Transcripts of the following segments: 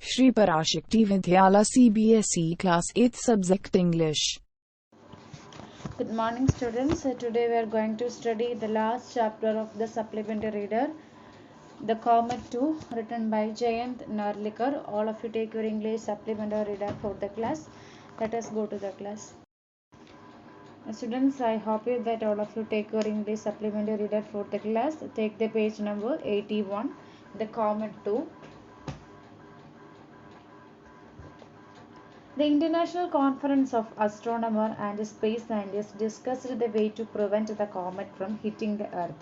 Shri Parashakti Vidyala CBSE Class 8 Subject English. Good morning students. Today we are going to study the last chapter of the supplementary reader, The Comet 2, written by Jayant Narlikar. All of you take your English supplementary reader for the class. Let us go to the class. Students, I hope you that all of you take your English supplementary reader for the class. Take the page number 81, The Comet 2. The International Conference of Astronomers and Space Scientists discussed the way to prevent the comet from hitting the Earth.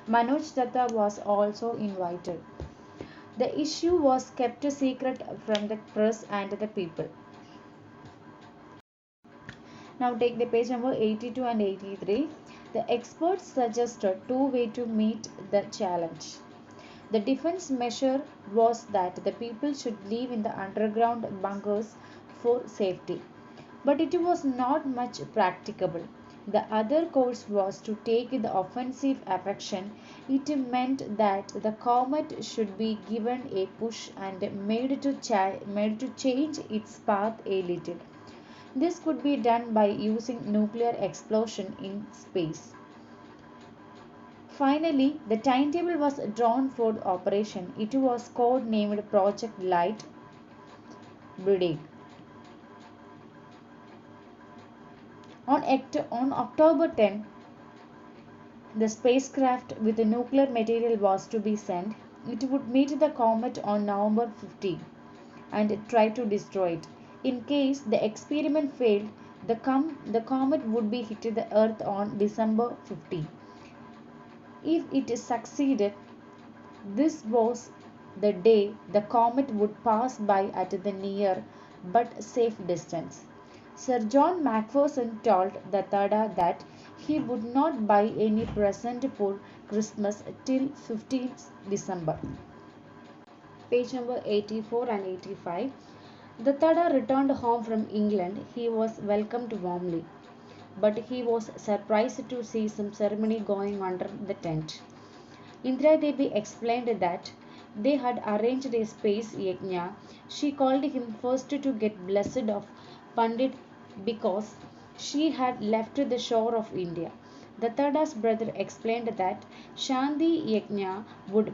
Manoj Datta was also invited. The issue was kept secret from the press and the people. Now take the page number 82 and 83. The experts suggested two ways to meet the challenge. The defense measure was that the people should live in the underground bunkers for safety. But it was not much practicable. The other course was to take the offensive action. It meant that the comet should be given a push and made to change its path a little. This could be done by using nuclear explosion in space. Finally, the timetable was drawn for the operation. It was code-named Project Light Brigade. On October 10, the spacecraft with the nuclear material was to be sent. It would meet the comet on November 15 and try to destroy it. In case the experiment failed, the comet would be hit the Earth on December 15. If it succeeded, this was the day the comet would pass by at the near but safe distance. Sir John Macpherson told Datta that he would not buy any present for Christmas till 15th December. Page number 84 and 85. Datta returned home from England. He was welcomed warmly, but he was surprised to see some ceremony going under the tent. Indira Devi explained that they had arranged a space yajna. She called him first to get blessed of Pandit because she had left the shore of India. Datta's brother explained that Shanti Yajna would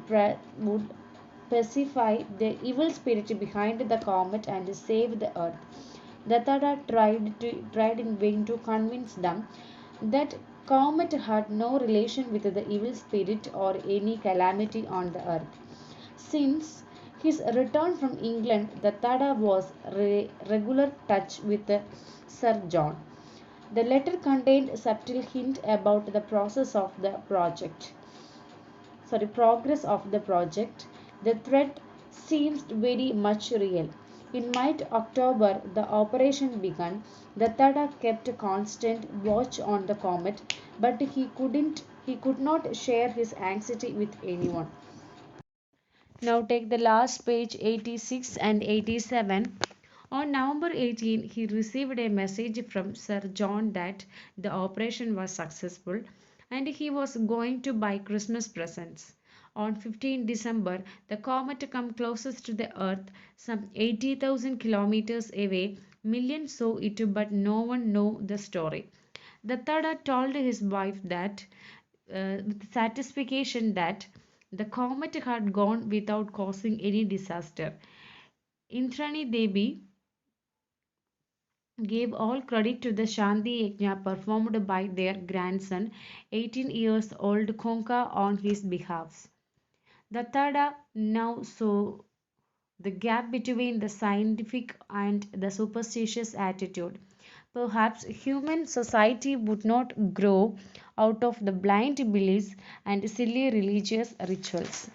pacify the evil spirit behind the comet and save the earth. Datta tried in vain to convince them that comet had no relation with the evil spirit or any calamity on the earth. Since his return from England, Datta was regular touch with Sir John. The letter contained subtle hint about the progress of the project. The threat seems very much real. In mid-October, the operation began. Datta kept constant watch on the comet, but he could not share his anxiety with anyone. Now take the last page 86 and 87. On November 18, he received a message from Sir John that the operation was successful and he was going to buy Christmas presents. On 15 December, the comet came closest to the Earth, some 80,000 kilometers away. Millions saw it, but no one knew the story. Datta told his wife that, with satisfaction, that the comet had gone without causing any disaster. Indrani Devi gave all credit to the Shanti Yajna performed by their grandson, 18 years old Khonka, on his behalf. Datta now saw the gap between the scientific and the superstitious attitude. Perhaps human society would not grow out of the blind beliefs and silly religious rituals.